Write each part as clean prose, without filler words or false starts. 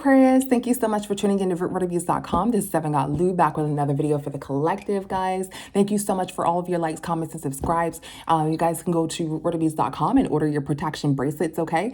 Aquarius, thank you so much for tuning in to rootreviews.com. This is Seven Got Lou back with another video for the collective, guys. Thank you so much for all of your likes, comments, and subscribes. You guys can go to rootreviews.com and order your protection bracelets, okay?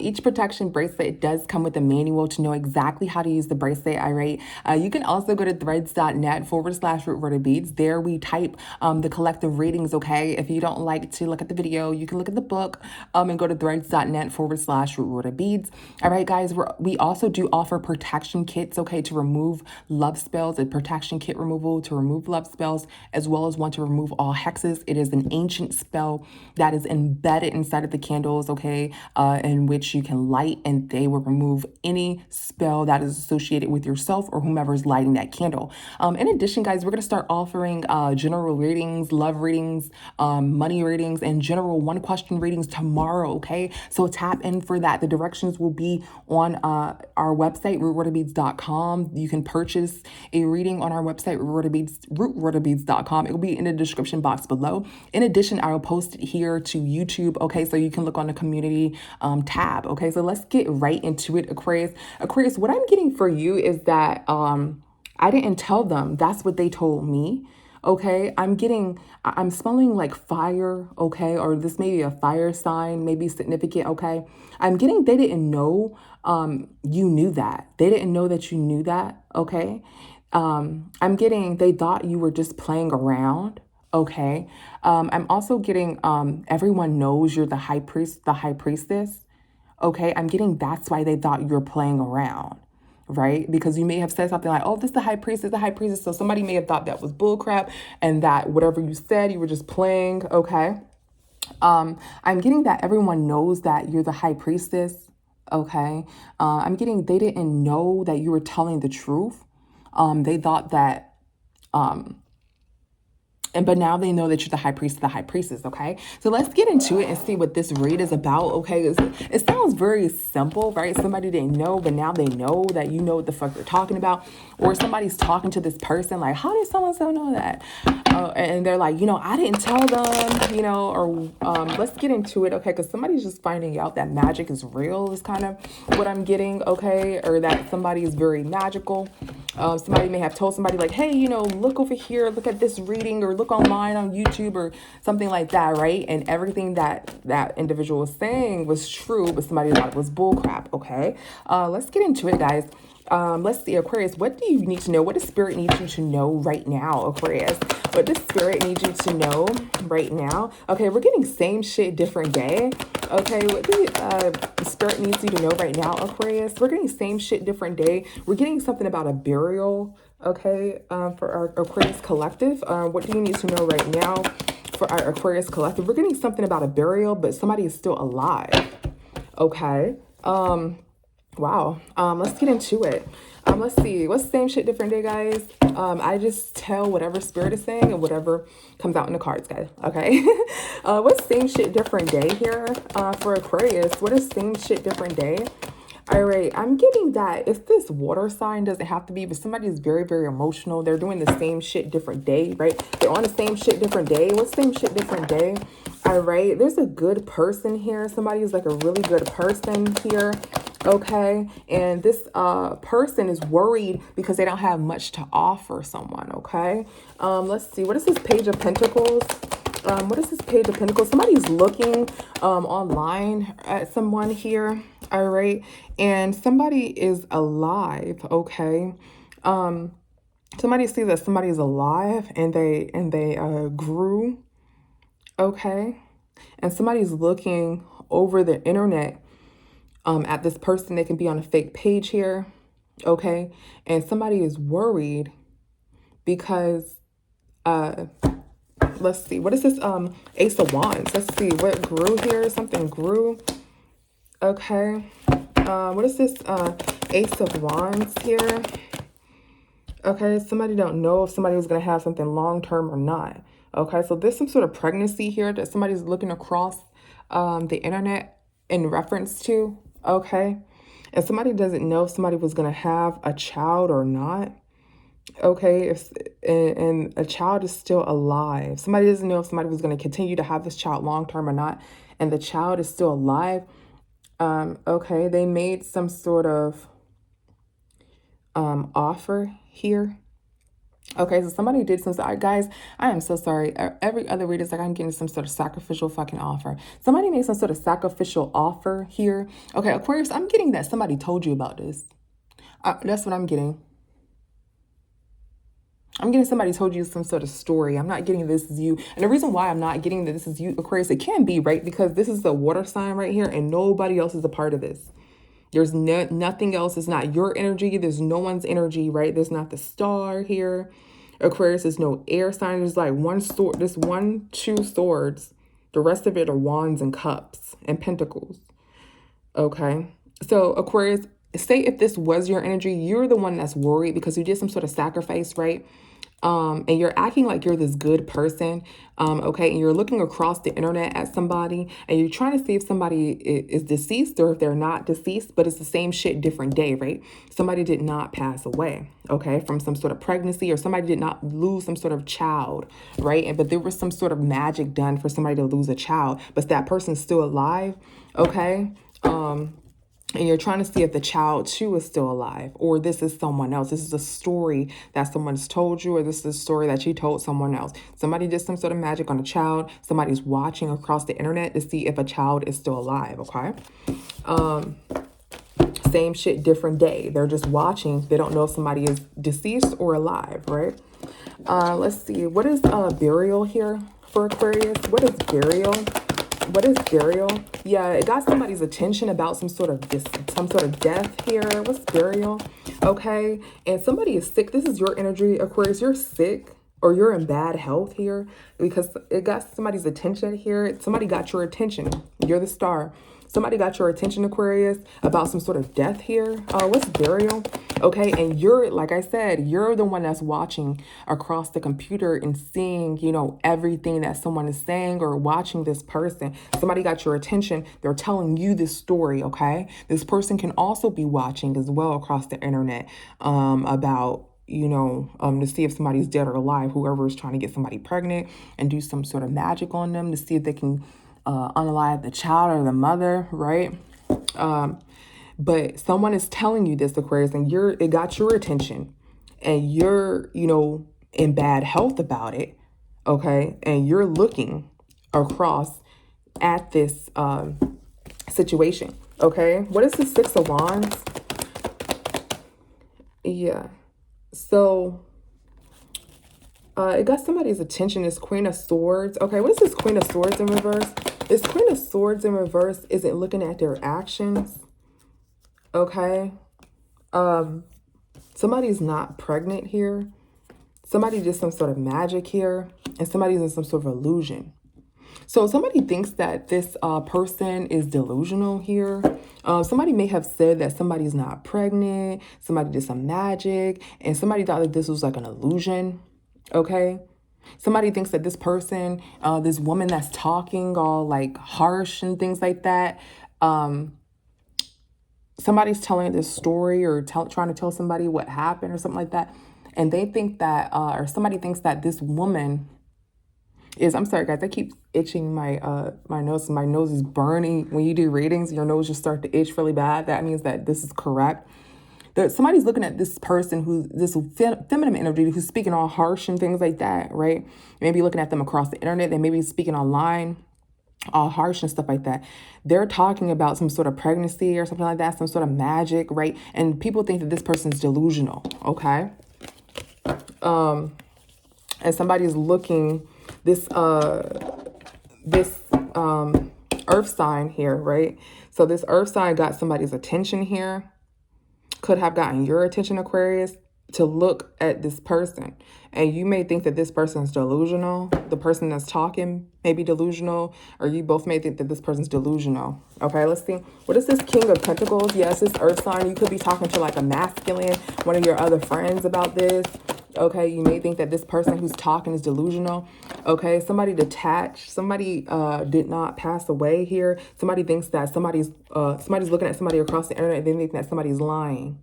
Each protection bracelet does come with a manual to know exactly how to use the bracelet, all right? You can also go to threads.net/rootbeads. There we type the collective readings, okay? If you don't like to look at the video, you can look at the book and go to threads.net/rootbeads. All right, guys, we also do offer protection kits, okay, to remove love spells, a protection kit removal to remove love spells, as well as one to remove all hexes. It is an ancient spell that is embedded inside of the candles, okay, in which you can light, and they will remove any spell that is associated with yourself or whomever is lighting that candle. In addition, guys, we're going to start offering general readings, love readings, money readings, and general one-question readings tomorrow, okay? So tap in for that. The directions will be on our website, rootwaterbeads.com. You can purchase a reading on our website, rootwaterbeads.com. It will be in the description box below. In addition, I will post it here to YouTube, okay? So you can look on the community tab, okay? So let's get right into it, Aquarius. Aquarius, what I'm getting for you is that I didn't tell them. That's what they told me. Okay, I'm smelling like fire, okay, or this may be a fire sign, maybe significant, okay. I'm getting they didn't know you knew that. They didn't know that you knew that, okay. I'm getting they thought you were just playing around, okay. I'm also getting everyone knows you're the high priest, the high priestess, okay. I'm getting that's why they thought you were playing around. Right? Because you may have said something like, oh, this is the high priestess, the high priestess. So somebody may have thought that was bullcrap and that whatever you said, you were just playing. Okay. I'm getting that everyone knows that you're the high priestess. Okay. I'm getting they didn't know that you were telling the truth. They thought that but now they know that you're the high priest, the high priestess, okay? So let's get into it and see what this read is about, okay? It sounds very simple, right? Somebody didn't know, but now they know that you know what the fuck they're talking about. Or somebody's talking to this person like, how did so-and-so know that? And they're like, I didn't tell them, or let's get into it, okay? Because somebody's just finding out that magic is real is kind of what I'm getting, okay? Or that somebody is very magical. Somebody may have told somebody like, hey, look over here, look at this reading, or look online on YouTube or something like that, right? And everything that individual was saying was true, but somebody thought it was bullcrap, okay? Let's get into it, guys. Let's see, Aquarius, what do you need to know? What does Spirit need you to know right now, Aquarius? What does Spirit need you to know right now? Okay, we're getting same shit, different day. Okay, what do Spirit needs you to know right now, Aquarius? We're getting same shit, different day. We're getting something about a burial, okay, for our Aquarius collective. What do you need to know right now for our Aquarius collective? We're getting something about a burial, but somebody is still alive, okay? Wow. Let's get into it. Let's see. What's same shit, different day, guys? I just tell whatever Spirit is saying and whatever comes out in the cards, guys. Okay. What's same shit, different day here for Aquarius? What is same shit, different day? All right. I'm getting that if this water sign doesn't have to be, but somebody is very, very emotional. They're doing the same shit, different day, right? They're on the same shit, different day. What's same shit, different day? All right. There's a good person here. Somebody is like a really good person here. Okay, and this person is worried because they don't have much to offer someone, okay? Let's see, what is this Page of Pentacles? What is this Page of Pentacles? Somebody's looking online at someone here, all right? And somebody is alive, okay? Somebody sees that somebody is alive and they grew, okay? And somebody's looking over the internet at this person. They can be on a fake page here, okay? And somebody is worried because, let's see, what is this Ace of Wands? Let's see, what grew here? Something grew, okay? What is this Ace of Wands here? Okay, somebody don't know if somebody was going to have something long-term or not, okay? So there's some sort of pregnancy here that somebody's looking across the internet in reference to, okay? And somebody doesn't know if somebody was going to have a child or not, okay? And a child is still alive. Somebody doesn't know if somebody was going to continue to have this child long-term or not, and the child is still alive. Okay, they made some sort of offer here. Okay, so somebody did some, guys, I am so sorry. Every other read is like I'm getting some sort of sacrificial fucking offer. Somebody made some sort of sacrificial offer here. Okay, Aquarius, I'm getting that somebody told you about this. That's what I'm getting. I'm getting somebody told you some sort of story. I'm not getting this is you. And the reason why I'm not getting that this is you, Aquarius, it can be, right? Because this is the water sign right here and nobody else is a part of this. There's nothing else. It's not your energy. There's no one's energy, right? There's not the star here. Aquarius is no air sign. There's like one sword, this one, two swords. The rest of it are wands and cups and pentacles. Okay. So Aquarius, say if this was your energy, you're the one that's worried because you did some sort of sacrifice, right? And you're acting like you're this good person, okay, and you're looking across the internet at somebody and you're trying to see if somebody is deceased or if they're not deceased, but it's the same shit, different day, right? Somebody did not pass away, okay, from some sort of pregnancy, or somebody did not lose some sort of child, right? But there was some sort of magic done for somebody to lose a child, but that person's still alive, okay? And you're trying to see if the child too is still alive, or this is someone else. This is a story that someone's told you, or this is a story that you told someone else. Somebody did some sort of magic on a child. Somebody's watching across the internet to see if a child is still alive, okay? Same shit, different day. They're just watching. They don't know if somebody is deceased or alive, right? Let's see. What is burial here for Aquarius? What is burial? What is burial? Yeah, it got somebody's attention about some sort of death here. What's burial? Okay, and somebody is sick. This is your energy, Aquarius. You're sick or you're in bad health here because it got somebody's attention here. Somebody got your attention. You're the star. Somebody got your attention, Aquarius, about some sort of death here. What's burial? Okay, and you're, like I said, you're the one that's watching across the computer and seeing, you know, everything that someone is saying or watching this person. Somebody got your attention. They're telling you this story, okay? This person can also be watching as well across the internet about, you know, to see if somebody's dead or alive, whoever is trying to get somebody pregnant and do some sort of magic on them to see if they can unalive the child or the mother, right? But someone is telling you this, Aquarius, and it got your attention and you're, you know, in bad health about it, okay? And you're looking across at this situation, okay? What is the Six of Wands? Yeah. So it got somebody's attention. This Queen of Swords. Okay, what is this Queen of Swords in reverse? This Queen of Swords in reverse isn't looking at their actions. Okay. Somebody's not pregnant here. Somebody did some sort of magic here. And somebody's in some sort of illusion. So somebody thinks that this person is delusional here. Somebody may have said that somebody's not pregnant. Somebody did some magic. And somebody thought that this was like an illusion. Okay. Somebody thinks that this person, this woman that's talking all like harsh and things like that, somebody's telling this story or trying to tell somebody what happened or something like that. And they think that, or somebody thinks that this woman is, I'm sorry guys, I keep itching my my nose. My nose is burning. When you do readings, your nose just start to itch really bad. That means that this is correct. That somebody's looking at this person who's this feminine energy who's speaking all harsh and things like that, right? Maybe looking at them across the internet. They may be speaking online, all harsh and stuff like that. They're talking about some sort of pregnancy or something like that, some sort of magic, right? And people think that this person's delusional, okay? And somebody's looking this earth sign here, right? So this earth sign got somebody's attention here. Could have gotten your attention, Aquarius, to look at this person. And you may think that this person's delusional. The person that's talking may be delusional, or you both may think that this person's delusional. Okay, let's see. What is this King of Pentacles? Yes, this earth sign. You could be talking to like a masculine, one of your other friends about this. Okay, you may think that this person who's talking is delusional. Okay, somebody detached. Somebody did not pass away here. Somebody thinks that somebody's looking at somebody across the internet. They think that somebody's lying.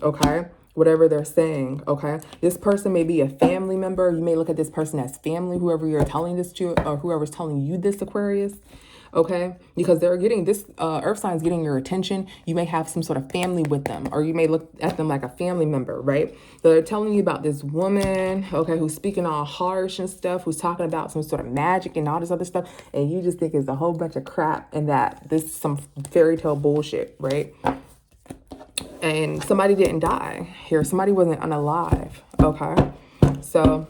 Okay, whatever they're saying. Okay, this person may be a family member. You may look at this person as family, whoever you're telling this to, or whoever's telling you this, Aquarius. okay? Because they're getting this earth sign is getting your attention. You may have some sort of family with them, or you may look at them like a family member, right? So they're telling you about this woman, okay, who's speaking all harsh and stuff, who's talking about some sort of magic and all this other stuff, and you just think it's a whole bunch of crap and that this is some fairy tale bullshit, right? And somebody didn't die here. Somebody wasn't unalive, okay? So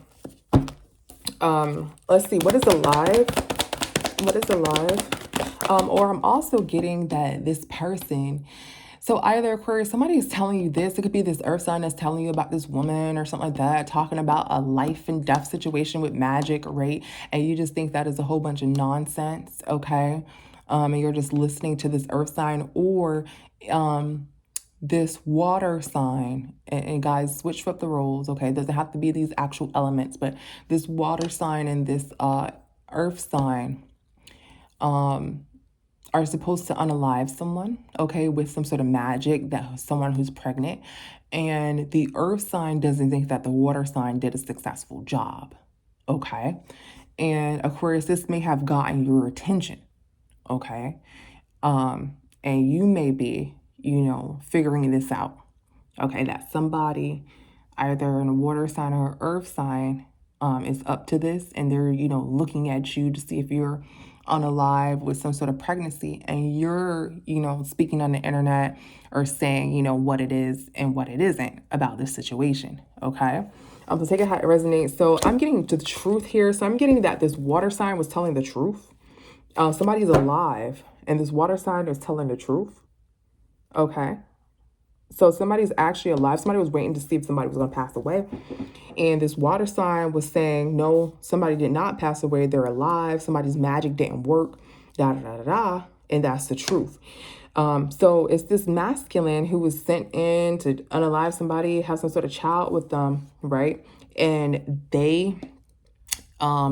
let's see, what is alive? What is alive? Or I'm also getting that this person, so either Aquarius, somebody is telling you this. It could be this earth sign that's telling you about this woman or something like that, talking about a life and death situation with magic, right? And you just think that is a whole bunch of nonsense, okay? And you're just listening to this earth sign, or this water sign, and guys, switch up the roles, okay? It doesn't have to be these actual elements, but this water sign and this earth sign are supposed to unalive someone, okay, with some sort of magic, that someone who's pregnant. And the earth sign doesn't think that the water sign did a successful job, okay? And Aquarius, this may have gotten your attention, okay? And you may be, figuring this out, okay, that somebody either in a water sign or earth sign is up to this, and they're, looking at you to see if you're unalive with some sort of pregnancy, and you're, speaking on the internet or saying, what it is and what it isn't about this situation, okay? So take it how it resonates. So I'm getting to the truth here. So I'm getting that this water sign was telling the truth. Somebody's alive, and this water sign is telling the truth, okay? So somebody's actually alive. Somebody was waiting to see if somebody was going to pass away. And this water sign was saying, no, somebody did not pass away. They're alive. Somebody's magic didn't work, da, da, da, da, da. And that's the truth. So it's this masculine who was sent in to unalive somebody, have some sort of child with them, right? And they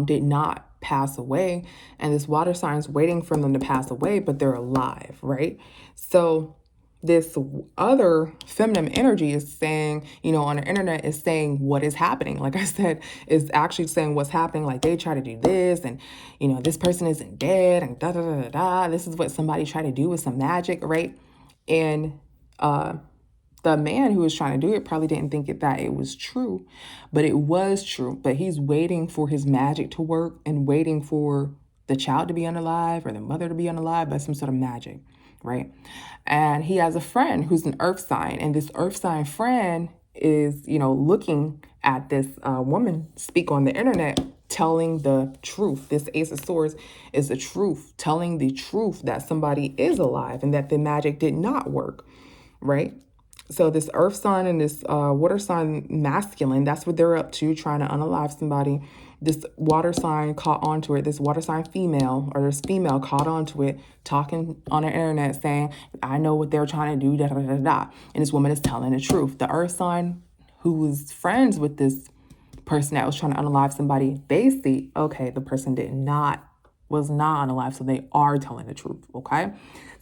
did not pass away. And this water sign is waiting for them to pass away, but they're alive, right? So this other feminine energy is saying, on the internet, is saying what is happening. Like I said, is actually saying what's happening. Like they try to do this, and, this person isn't dead, and da, da, da, da, da. This is what somebody tried to do with some magic, right? And the man who was trying to do it probably didn't think that it was true, but it was true. But he's waiting for his magic to work and waiting for the child to be unalive or the mother to be unalive by some sort of magic, right? And he has a friend who's an earth sign, and this earth sign friend is, looking at this woman speak on the internet, telling the truth. This Ace of Swords is the truth, telling the truth that somebody is alive and that the magic did not work, right? So this earth sign and this water sign masculine, that's what they're up to, trying to unalive somebody. This water sign caught onto it. This water sign female, or this female caught onto it, talking on the internet saying, I know what they're trying to do, da, da, da, da. And this woman is telling the truth. The earth sign, who was friends with this person that was trying to unalive somebody, they see, okay, the person was not unalive, so they are telling the truth, okay?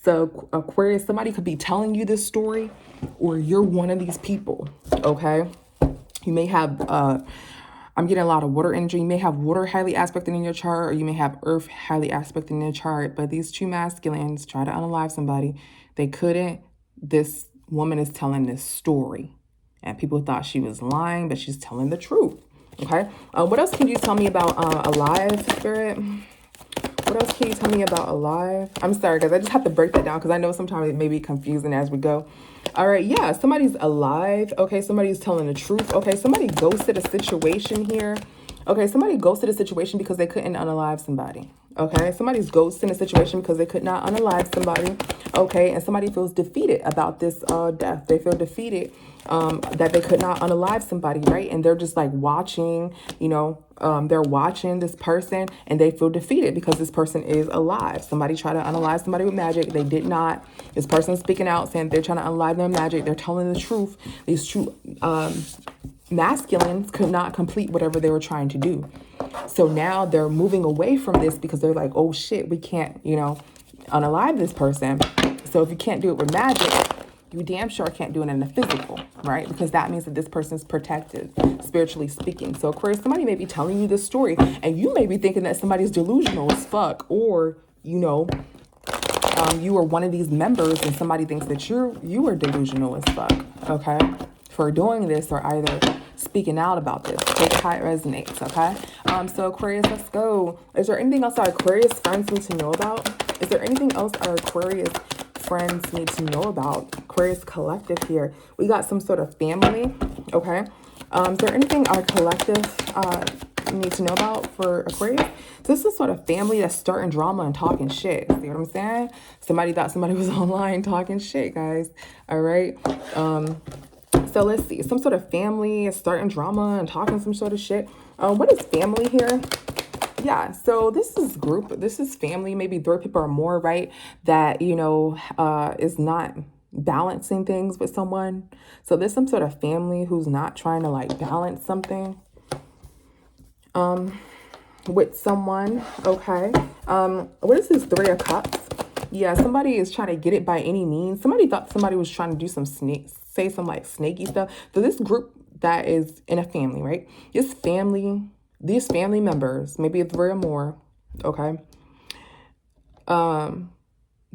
So Aquarius, somebody could be telling you this story, or you're one of these people, okay? You may have, I'm getting a lot of water energy. You may have water highly aspected in your chart, or you may have earth highly aspected in your chart. But these two masculines try to unalive somebody. They couldn't. This woman is telling this story, and people thought she was lying, but she's telling the truth, okay? What else can you tell me about alive, Spirit? What else can you tell me about alive? I'm sorry, guys. I just have to break that down because I know sometimes it may be confusing as we go. All right. Yeah. Somebody's alive. Okay. Somebody's telling the truth. Okay. Somebody ghosted a situation here. Okay. Somebody ghosted a situation because they couldn't unalive somebody. Okay. Somebody's ghosting a situation because they could not unalive somebody. Okay. And somebody feels defeated about this death. They feel defeated that they could not unalive somebody, right? And they're just like watching, they're watching this person, and they feel defeated because this person is alive. Somebody tried to unalive somebody with magic. They did not. This person speaking out saying they're trying to unalive their magic. They're telling the truth. These true masculines could not complete whatever they were trying to do. So now they're moving away from this because they're like, oh shit, we can't, unalive this person. So if you can't do it with magic, you damn sure can't do it in the physical, right? Because that means that this person's protected, spiritually speaking. So Aquarius, somebody may be telling you this story, and you may be thinking that somebody's delusional as fuck, or you know, you are one of these members and somebody thinks that you are delusional as fuck, okay, for doing this or either speaking out about this. Take how it resonates, okay? So Aquarius, let's go. Is there anything else our Aquarius friends need to know about? Is there anything else our Aquarius friends need to know about? Aquarius collective here. We got some sort of family, okay? Is there anything our collective need to know about for Aquarius? So this is sort of family that's starting drama and talking shit. See what I'm saying? Somebody thought somebody was online talking shit, guys. All right. So let's see. Some sort of family is starting drama and talking some sort of shit. What is family here? Yeah, so this is group. This is family. Maybe 3 people or more, right? That, you know, is not balancing things with someone. So there's some sort of family who's not trying to like balance something with someone. Okay. What is this 3 of Cups? Yeah, somebody is trying to get it by any means. Somebody thought somebody was trying to do some say some like snaky stuff. So this group that is in a family, right? These family members, maybe 3 or more, okay?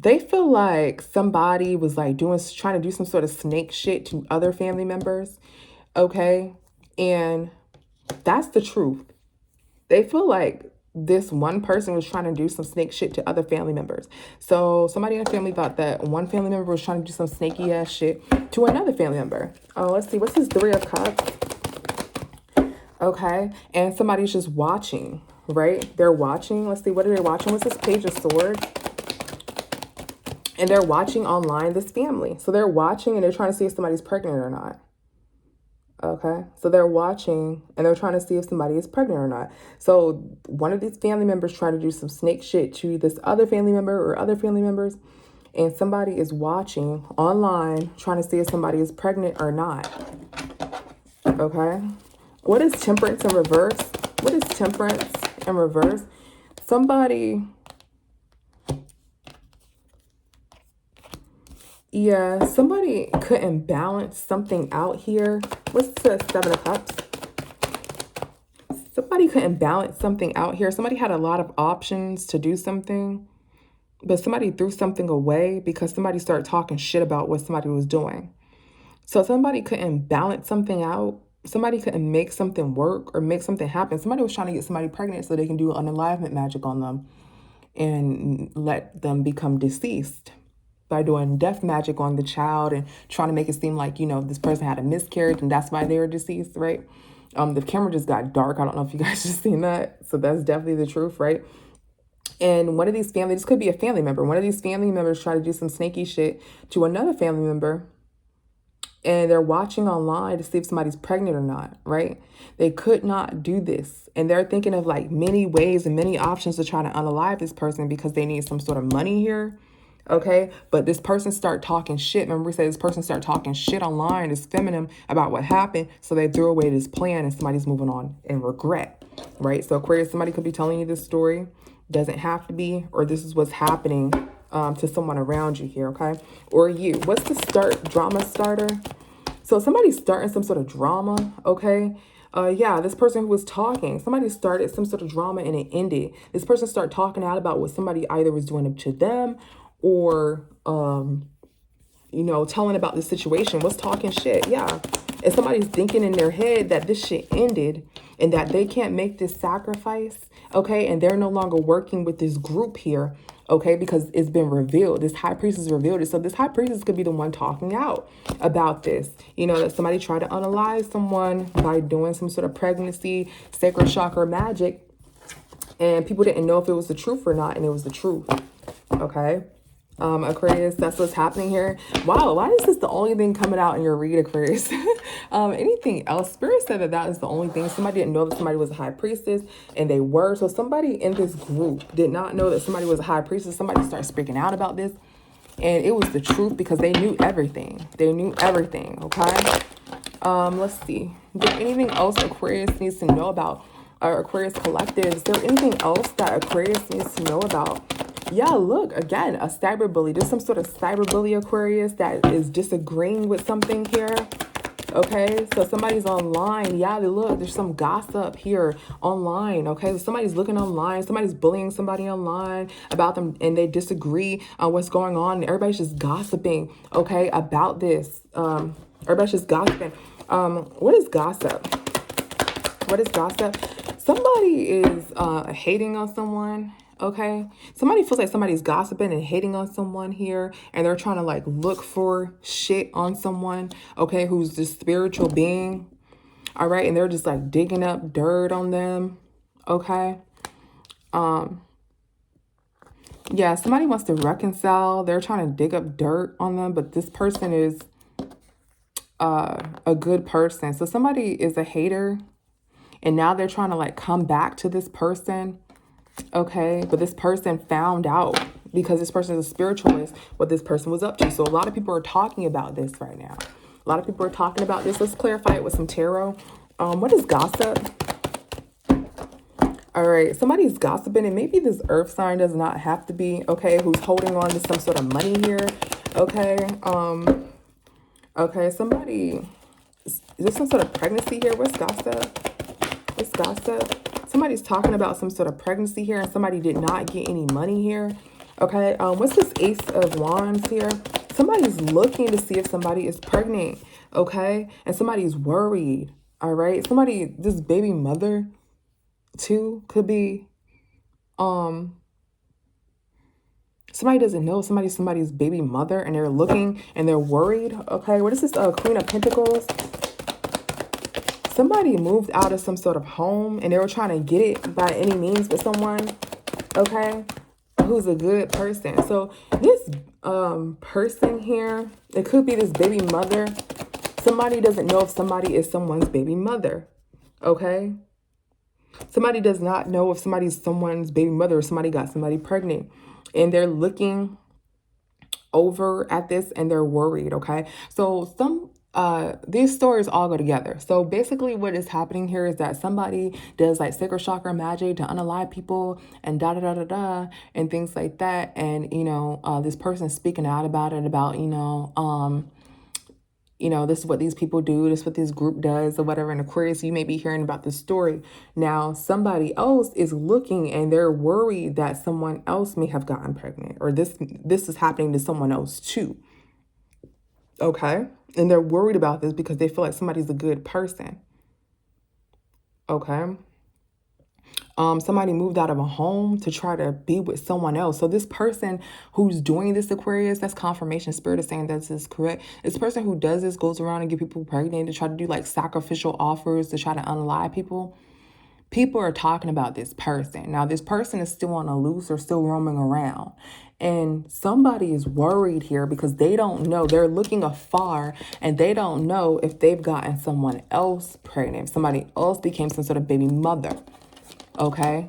They feel like somebody was like trying to do some sort of snake shit to other family members, okay? And that's the truth. They feel like this one person was trying to do some snake shit to other family members. So somebody in the family thought that one family member was trying to do some snaky ass shit to another family member. Let's see, what's this 3 of Cups? Okay, and somebody's just watching, right? They're watching. Let's see, what are they watching? What's this Page of Swords? And they're watching online this family. So they're watching and they're trying to see if somebody's pregnant or not. Okay, so they're watching and they're trying to see if somebody is pregnant or not. So one of these family members trying to do some snake shit to this other family member or other family members, and somebody is watching online trying to see if somebody is pregnant or not. Okay, what is Temperance in reverse? What is Temperance in reverse? Somebody, yeah, somebody couldn't balance something out here. What's the 7 of Cups? Somebody couldn't balance something out here. Somebody had a lot of options to do something, but somebody threw something away because somebody started talking shit about what somebody was doing. So somebody couldn't balance something out. Somebody couldn't make something work or make something happen. Somebody was trying to get somebody pregnant so they can do unalivement magic on them and let them become deceased by doing death magic on the child and trying to make it seem like, you know, this person had a miscarriage and that's why they were deceased, right? The camera just got dark. I don't know if you guys just seen that. So that's definitely the truth, right? And one of these families, this could be a family member. One of these family members try to do some snaky shit to another family member. And they're watching online to see if somebody's pregnant or not, right? They could not do this. And they're thinking of like many ways and many options to try to unalive this person because they need some sort of money here. Okay, but this person start talking shit. Remember we said this person start talking shit online, this feminine, about what happened. So they threw away this plan and somebody's moving on in regret, right? So Aquarius, somebody could be telling you this story. Doesn't have to be, or this is what's happening to someone around you here, okay? Or you. What's the drama starter? So somebody's starting some sort of drama, okay? Yeah, this person who was talking, somebody started some sort of drama and it ended. This person started talking out about what somebody either was doing to them or, you know, telling about the situation. What's talking shit? Yeah. And somebody's thinking in their head that this shit ended and that they can't make this sacrifice, okay? And they're no longer working with this group here, okay? Because it's been revealed. This high priestess revealed it. So this high priestess could be the one talking out about this. You know, that somebody tried to unalive someone by doing some sort of pregnancy, sacred chakra magic. And people didn't know if it was the truth or not. And it was the truth, okay? Aquarius, that's what's happening here. Wow, why is this the only thing coming out in your read, Aquarius? Anything else? Spirit said that that is the only thing. Somebody didn't know that somebody was a high priestess, and they were. So somebody in this group did not know that somebody was a high priestess. Somebody started speaking out about this, and it was the truth because they knew everything. They knew everything, okay? Let's see. Is there anything else Aquarius needs to know about? Or Aquarius Collective, is there anything else that Aquarius needs to know about? Yeah, look, again, a cyberbully. There's some sort of cyberbully Aquarius that is disagreeing with something here. Okay, so somebody's online. Yeah, look, there's some gossip here online. Okay, so somebody's looking online. Somebody's bullying somebody online about them, and they disagree on what's going on. Everybody's just gossiping. Okay, about this. Everybody's just gossiping. What is gossip? What is gossip? Somebody is hating on someone. Okay, somebody feels like somebody's gossiping and hating on someone here, and they're trying to like look for shit on someone, okay, who's this spiritual being. All right, and they're just like digging up dirt on them. Okay, yeah, somebody wants to reconcile. They're trying to dig up dirt on them, but this person is a good person. So somebody is a hater, and now they're trying to like come back to this person. Okay, but this person found out, because this person is a spiritualist, what this person was up to. So a lot of people are talking about this right now. A lot of people are talking about this. Let's clarify it with some tarot. What is gossip? All right, somebody's gossiping, and maybe this earth sign does not have to be, okay, who's holding on to some sort of money here. Okay, okay, somebody, is there some sort of pregnancy here? What's gossip? What's gossip? Somebody's talking about some sort of pregnancy here, and somebody did not get any money here. Okay, what's this Ace of Wands here? Somebody's looking to see if somebody is pregnant, okay? And somebody's worried, all right? Somebody, this baby mother, too, could be, somebody doesn't know somebody's baby mother, and they're looking, and they're worried, okay? What is this, Queen of Pentacles? Somebody moved out of some sort of home, and they were trying to get it by any means with someone, okay, who's a good person. So this person here, it could be this baby mother. Somebody doesn't know if somebody is someone's baby mother, okay? Somebody does not know if somebody's someone's baby mother, or somebody got somebody pregnant, and they're looking over at this, and they're worried, okay? So these stories all go together. So basically what is happening here is that somebody does like sacred chakra magic to unalive people and and things like that. And, you know, this person speaking out about it, about, this is what these people do, this is what this group does, or whatever. In Aquarius, you may be hearing about this story. Now, somebody else is looking, and they're worried that someone else may have gotten pregnant, or this is happening to someone else too. Okay? And they're worried about this because they feel like somebody's a good person. Okay? Somebody moved out of a home to try to be with someone else. So this person who's doing this, Aquarius, that's confirmation. Spirit is saying this is correct. This person who does this goes around and get people pregnant to try to do like sacrificial offers to try to unalive people. People are talking about this person. Now, this person is still on the loose or still roaming around. And somebody is worried here because they don't know. They're looking afar, and they don't know if they've gotten someone else pregnant. If somebody else became some sort of baby mother. Okay?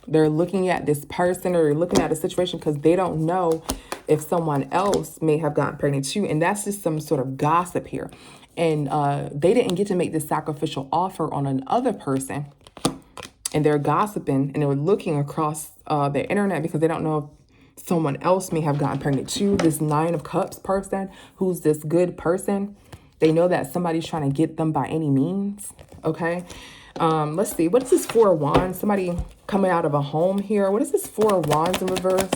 They're looking at this person, or looking at a situation because they don't know if someone else may have gotten pregnant too. And that's just some sort of gossip here. And they didn't get to make this sacrificial offer on another person. And they're gossiping, and they're looking across the internet because they don't know if someone else may have gotten pregnant too. This Nine of Cups person, who's this good person, they know that somebody's trying to get them by any means. Okay. Let's see. What is this Four of Wands? Somebody coming out of a home here. What is this Four of Wands in reverse?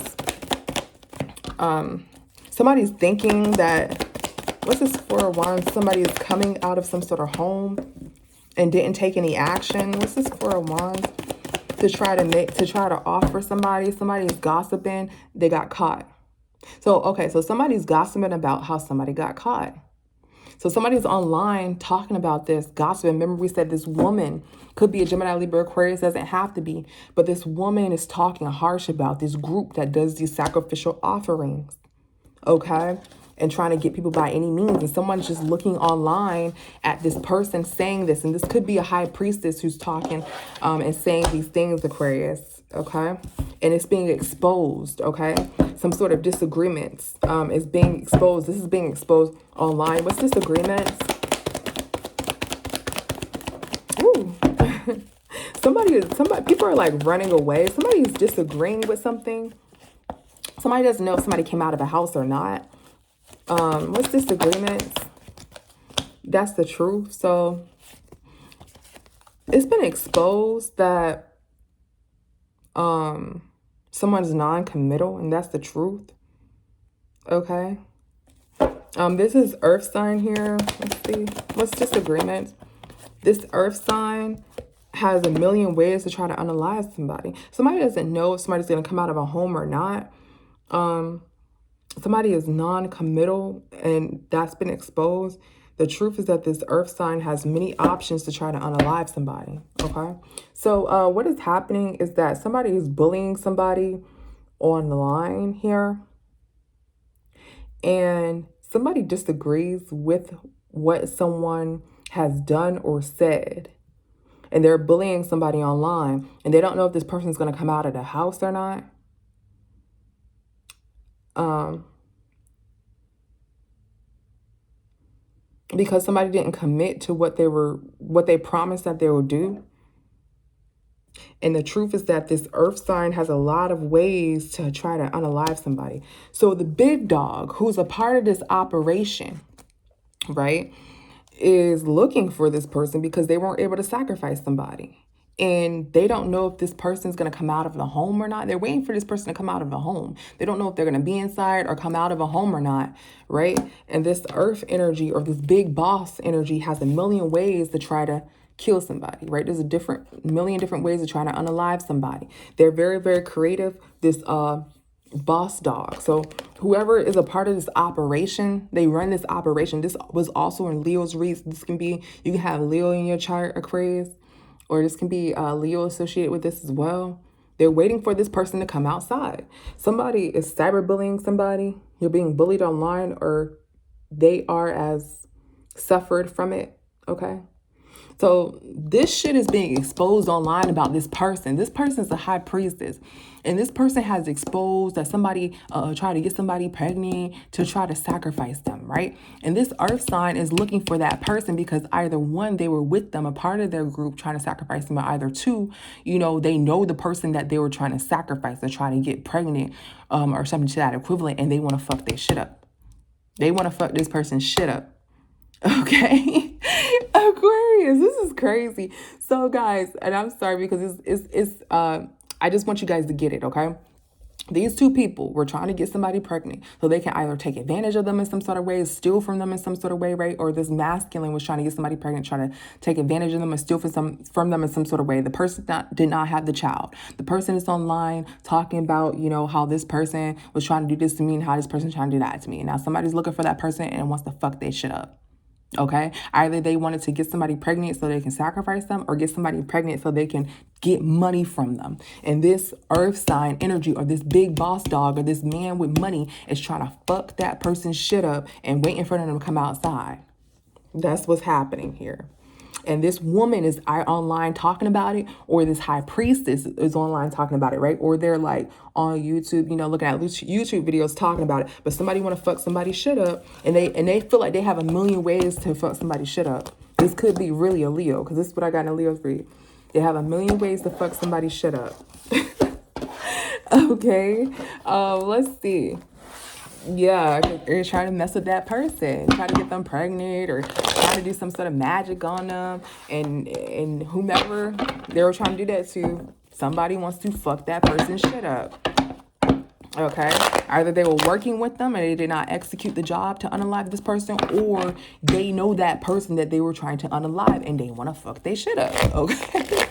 Somebody's thinking that, what's this Four of Wands? Somebody is coming out of some sort of home and didn't take any action. What's this Four of Wands? To try to offer somebody. Somebody's gossiping. They got caught. So, okay. So somebody's gossiping about how somebody got caught. So somebody's online talking about this, gossiping. Remember, we said this woman could be a Gemini, Libra, Aquarius, doesn't have to be. But this woman is talking harsh about this group that does these sacrificial offerings. Okay? And trying to get people by any means. And someone's just looking online at this person saying this. And this could be a high priestess who's talking and saying these things, Aquarius. Okay? And it's being exposed. Okay? Some sort of disagreements is being exposed. This is being exposed online. What's disagreements? Ooh. Somebody, people are like running away. Somebody's disagreeing with something. Somebody doesn't know if somebody came out of a house or not. What's disagreements? That's the truth. So it's been exposed that someone's non-committal, and that's the truth. Okay. This is earth sign here. Let's see. What's disagreement? This earth sign has a million ways to try to unalive somebody. Somebody doesn't know if somebody's going to come out of a home or not. Somebody is non-committal, and that's been exposed. The truth is that this earth sign has many options to try to unalive somebody. Okay. So what is happening is that somebody is bullying somebody online here, and somebody disagrees with what someone has done or said, and they're bullying somebody online, and they don't know if this person's going to come out of the house or not. Because somebody didn't commit to what they promised that they would do. And the truth is that this earth sign has a lot of ways to try to unalive somebody. So the big dog, who's a part of this operation, right, is looking for this person because they weren't able to sacrifice somebody. And they don't know if this person's going to come out of the home or not. They're waiting for this person to come out of the home. They don't know if they're going to be inside or come out of a home or not, right? And this earth energy, or this big boss energy, has a million ways to try to kill somebody, right? There's a million different ways of trying to unalive somebody. They're very, very creative, this boss dog. So whoever is a part of this operation, they run this operation. This was also in Leo's reads. This can be, you can have Leo in your chart, Aquarius, or this can be Leo associated with this as well. They're waiting for this person to come outside. Somebody is cyberbullying somebody. You're being bullied online, or they are as suffered from it. Okay. So this shit is being exposed online about this person. This person's a high priestess. And this person has exposed that somebody tried to get somebody pregnant to try to sacrifice them, right? And this earth sign is looking for that person because either one, they were with them, a part of their group trying to sacrifice them, or either two, you know, they know the person that they were trying to sacrifice or trying to get pregnant or something to that equivalent, and they want to fuck their shit up. They want to fuck this person's shit up. Okay. Aquarius, this is crazy. So guys, and I'm sorry because it's I just want you guys to get it, okay? These two people were trying to get somebody pregnant so they can either take advantage of them in some sort of way, steal from them in some sort of way, right? Or this masculine was trying to get somebody pregnant, trying to take advantage of them and steal from them in some sort of way. The person did not have the child. The person is online talking about, you know, how this person was trying to do this to me and how this person trying to do that to me. And now somebody's looking for that person and wants to fuck their shit up. Okay, either they wanted to get somebody pregnant so they can sacrifice them, or get somebody pregnant so they can get money from them. And this earth sign energy, or this big boss dog, or this man with money, is trying to fuck that person's shit up and waiting for them to come outside. That's what's happening here. And this woman is online talking about it, or this high priestess is online talking about it, right? Or they're like on YouTube, you know, looking at YouTube videos talking about it. But somebody want to fuck somebody's shit up, and they feel like they have a million ways to fuck somebody's shit up. This could be really a Leo, because this is what I got in a Leo's read. They have a million ways to fuck somebody's shit up. Okay, let's see. Yeah, they're trying to mess with that person, try to get them pregnant, or trying to do some sort of magic on them, and whomever they were trying to do that to, somebody wants to fuck that person's shit up. Okay, either they were working with them and they did not execute the job to unalive this person, or they know that person that they were trying to unalive and they want to fuck their shit up. Okay.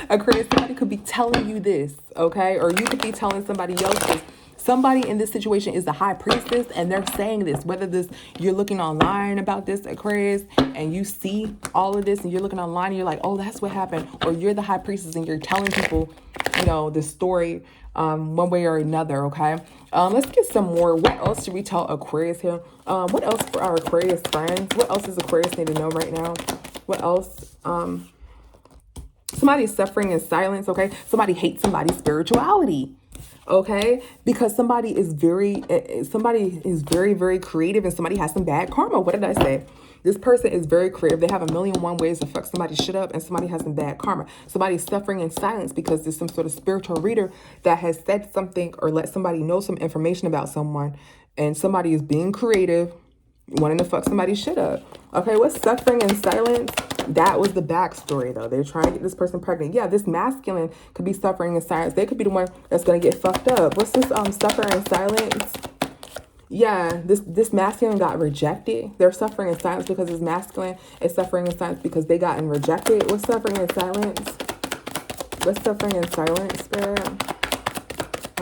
Aquarius, somebody could be telling you this, okay, or you could be telling somebody else this. Somebody in this situation is the high priestess, and they're saying this, whether this, you're looking online about this, Aquarius, and you see all of this and you're looking online and you're like, oh, that's what happened. Or you're the high priestess and you're telling people, you know, the story one way or another. Okay. Let's get some more. What else should we tell Aquarius here? What else for our Aquarius friends? What else does Aquarius need to know right now? What else? Somebody's suffering in silence. Okay. Somebody hates somebody's spirituality. Okay, because somebody is very, very creative, and somebody has some bad karma. What did I say? This person is very creative. They have a million and one ways to fuck somebody's shit up, and somebody has some bad karma. Somebody's suffering in silence because there's some sort of spiritual reader that has said something or let somebody know some information about someone, and somebody is being creative wanting to fuck somebody's shit up. Okay, what's suffering in silence? That was the backstory, though. They're trying to get this person pregnant. Yeah, this masculine could be suffering in silence. They could be the one that's going to get fucked up. What's this suffering in silence? Yeah, this masculine got rejected. They're suffering in silence because this masculine is suffering in silence because they gotten rejected. What's suffering in silence? What's suffering in silence, Spirit?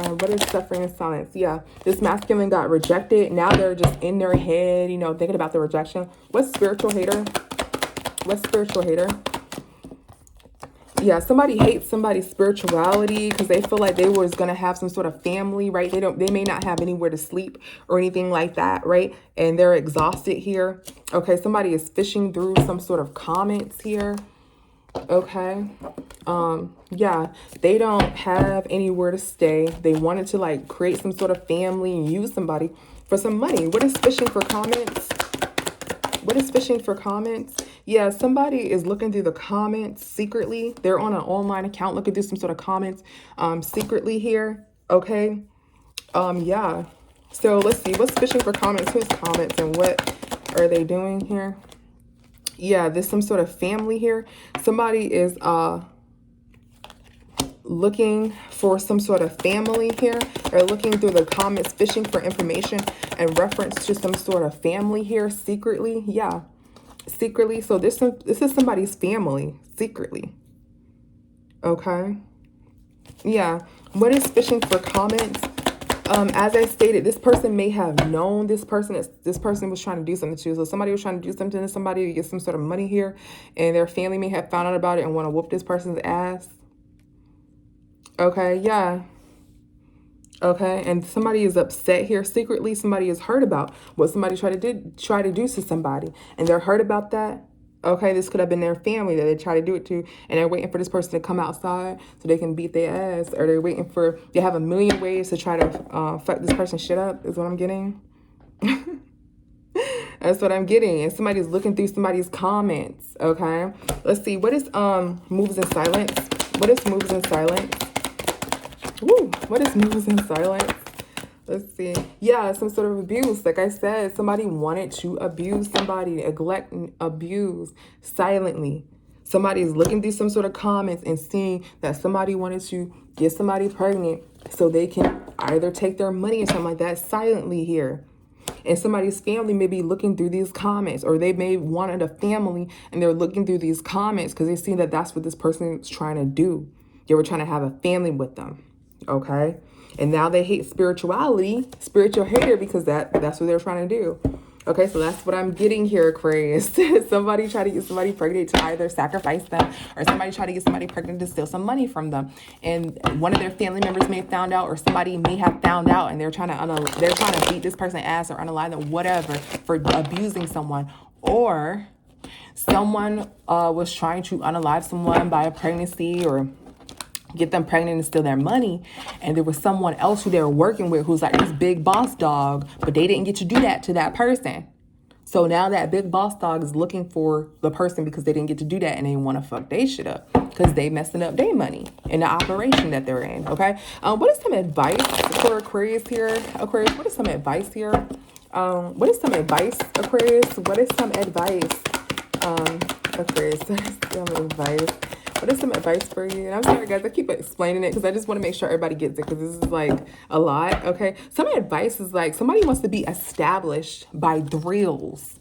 What is suffering in silence? Yeah, this masculine got rejected. Now they're just in their head, you know, thinking about the rejection. What's spiritual hater? What's spiritual hater? Yeah, somebody hates somebody's spirituality because they feel like they was going to have some sort of family, right? They may not have anywhere to sleep or anything like that, right? And they're exhausted here. Okay, somebody is fishing through some sort of comments here. Okay. Yeah, they don't have anywhere to stay. They wanted to like create some sort of family and use somebody for some money. What is fishing for comments? What is fishing for comments? Yeah, somebody is looking through the comments secretly. They're on an online account looking through some sort of comments secretly here. Okay. Yeah. So let's see. What's fishing for comments? Who's comments and what are they doing here? Yeah, there's some sort of family here. Somebody is looking for some sort of family here. They're looking through the comments, fishing for information and reference to some sort of family here secretly. Yeah, secretly. So this is somebody's family secretly. Okay. Yeah. What is fishing for comments? As I stated, this person may have known this person was trying to do something to. So somebody was trying to do something to somebody to get some sort of money here, and their family may have found out about it and want to whoop this person's ass. Okay, yeah. Okay, and somebody is upset here. Secretly, somebody is hurt about what somebody tried to do to somebody, and they're hurt about that. Okay, this could have been their family that they try to do it to, and they're waiting for this person to come outside so they can beat their ass, or they have a million ways to try to fuck this person's shit up, is what I'm getting. That's what I'm getting. And somebody's looking through somebody's comments, okay? Let's see, what is moves in silence? What is moves in silence? Woo, what is moves in silence? Let's see. Yeah, some sort of abuse. Like I said, somebody wanted to abuse somebody, neglect and abuse silently. Somebody's looking through some sort of comments and seeing that somebody wanted to get somebody pregnant so they can either take their money or something like that silently here. And somebody's family may be looking through these comments, or they may wanted a family and they're looking through these comments because they see that that's what this person is trying to do. They were trying to have a family with them. Okay. And now they hate spirituality, spiritual hater, because that's what they're trying to do. Okay, so that's what I'm getting here, Aquarius. Somebody try to get somebody pregnant to either sacrifice them, or somebody try to get somebody pregnant to steal some money from them. And one of their family members may have found out, or somebody may have found out, and they're trying to beat this person's ass or unalive them, whatever, for abusing someone. Or someone was trying to unalive someone by a pregnancy, or get them pregnant and steal their money, and there was someone else who they were working with who's like this big boss dog, but they didn't get to do that to that person. So now that big boss dog is looking for the person because they didn't get to do that, and they want to fuck their shit up because they messing up their money in the operation that they're in. Okay, what is some advice for Aquarius here? Aquarius, what is some advice here? What is some advice, Aquarius? What is some advice? Aquarius, what is some advice? What is some advice for you? And I'm sorry, guys, I keep explaining it because I just want to make sure everybody gets it, because this is like a lot, okay? Some advice is like somebody wants to be established by thrills.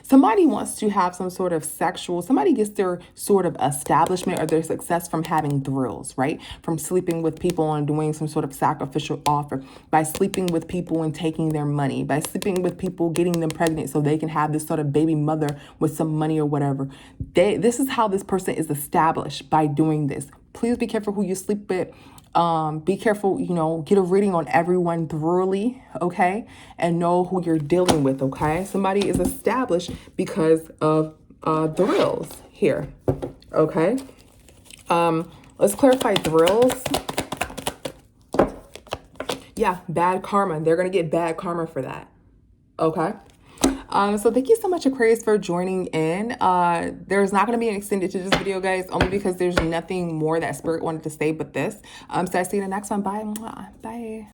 Somebody wants to have some sort of somebody gets their sort of establishment or their success from having thrills, right? From sleeping with people and doing some sort of sacrificial offer, by sleeping with people and taking their money, by sleeping with people, getting them pregnant so they can have this sort of baby mother with some money or whatever. This is how this person is established, by doing this. Please be careful who you sleep with. Be careful, get a reading on everyone thoroughly, okay? And know who you're dealing with, okay? Somebody is established because of thrills here, okay? Let's clarify thrills. Yeah, bad karma. They're going to get bad karma for that, okay? So thank you so much, Aquarius, for joining in. There's not going to be an extended to this video, guys, only because there's nothing more that Spirit wanted to say but this. So I see you in the next one. Bye. Bye.